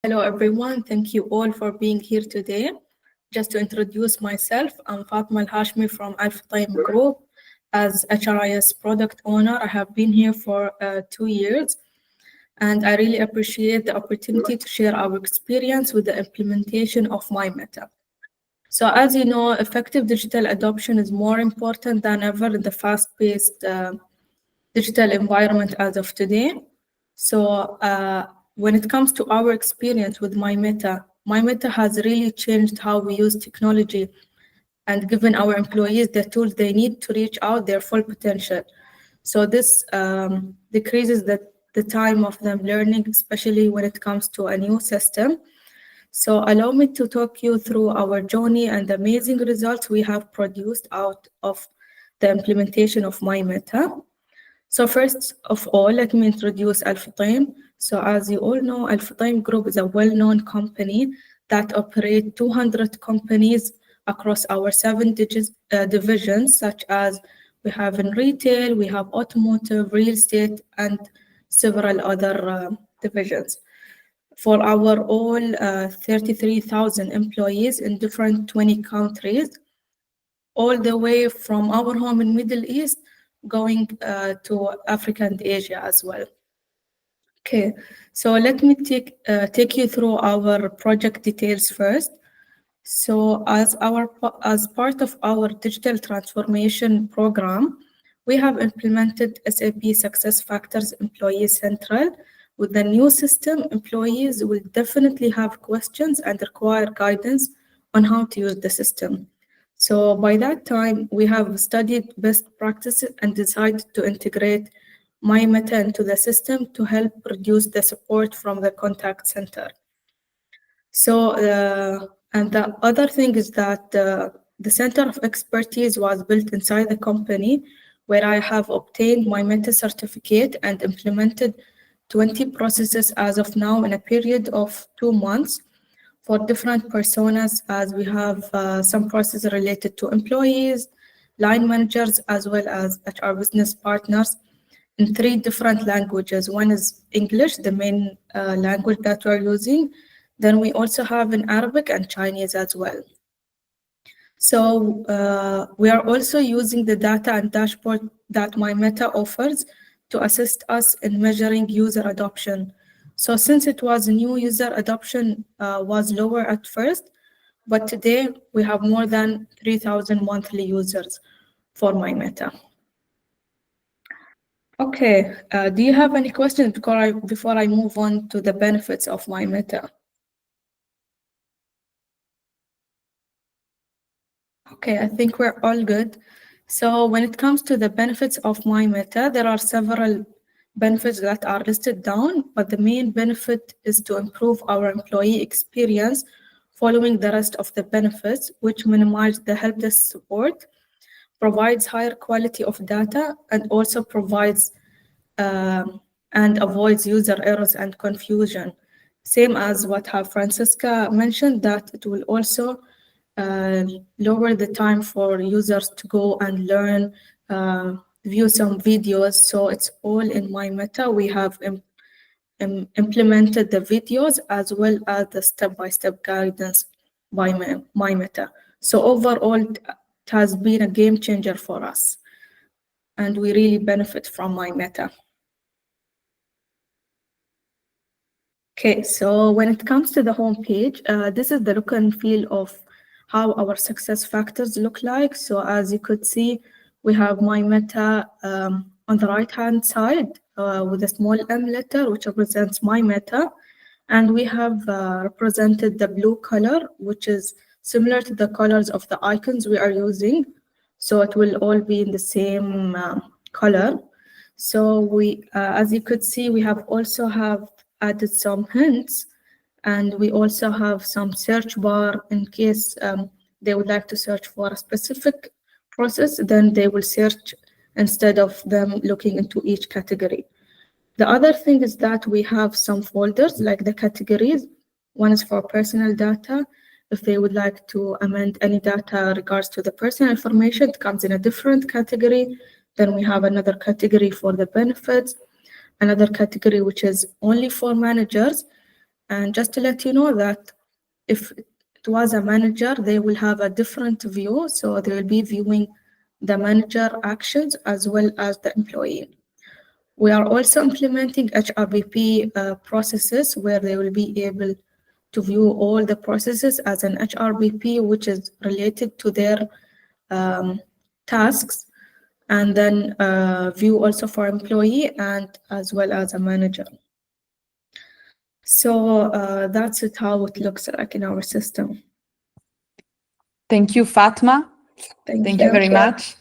Hello, everyone. Thank you all for being here today. Just to introduce myself, I'm Fatma Al-Hashmi from Al-Futtaim Group. As HRIS product owner, I have been here for 2 years, and I really appreciate the opportunity to share our experience with the implementation of myMeta. So, as you know, effective digital adoption is more important than ever in the fast-paced digital environment as of today. So when it comes to our experience with myMeta has really changed how we use technology and given our employees the tools they need to reach out their full potential. So this decreases the time of them learning, especially when it comes to a new system. So allow me to talk you through our journey and the amazing results we have produced out of the implementation of myMeta. So first of all, let me introduce Al-Futtaim. So as you all know, Al-Futtaim Group is a well-known company that operates 200 companies across our divisions, such as we have in retail, we have automotive, real estate, and several other divisions. For our all 33,000 employees in different 20 countries, all the way from our home in Middle East going to Africa and Asia as well. Okay, so let me take you through our project details first. So as part of our digital transformation program, we have implemented SAP SuccessFactors Employee Central. With the new system, employees will definitely have questions and require guidance on how to use the system. So by that time, we have studied best practices and decided to integrate myMeta into the system to help reduce the support from the contact center. So, and the other thing is that the Center of Expertise was built inside the company, where I have obtained myMeta certificate and implemented 20 processes as of now in a period of 2 months for different personas, as we have some processes related to employees, line managers, as well as HR business partners in 3 different languages. One is English, the main language that we're using. Then we also have in Arabic and Chinese as well. So we are also using the data and dashboard that myMeta offers to assist us in measuring user adoption. So since it was new, user adoption was lower at first, but today we have more than 3,000 monthly users for myMeta. Okay, do you have any questions before I move on to the benefits of myMeta? Okay, I think we're all good. So when it comes to the benefits of myMeta, there are several benefits that are listed down, but the main benefit is to improve our employee experience following the rest of the benefits, which minimize the help desk support, provides higher quality of data, and also provides and avoids user errors and confusion. Same as what Francisca mentioned, that it will also lower the time for users to go and learn, view some videos. So it's all in myMeta. We have implemented the videos as well as the step-by-step guidance by myMeta. So overall, it has been a game changer for us, and we really benefit from myMeta. Okay, so when it comes to the homepage, this is the look and feel of how our success factors look like. So as you could see, we have myMeta on the right-hand side with a small M letter, which represents myMeta. And we have represented the blue color, which is similar to the colors of the icons we are using. So it will all be in the same color. So we, as you could see, we have added some hints, and we also have some search bar in case they would like to search for a specific process, then they will search instead of them looking into each category. The other thing is that we have some folders like the categories. One is for personal data. If they would like to amend any data regards to the personal information, it comes in a different category. Then we have another category for the benefits, another category which is only for managers, And just to let you know that if it was a manager, they will have a different view. So they will be viewing the manager actions as well as the employee. We are also implementing HRBP processes where they will be able to view all the processes as an HRBP, which is related to their tasks, and then view also for employee and as well as a manager. So that's it, how it looks like in our system. Thank you, Fatma. Thank you very much.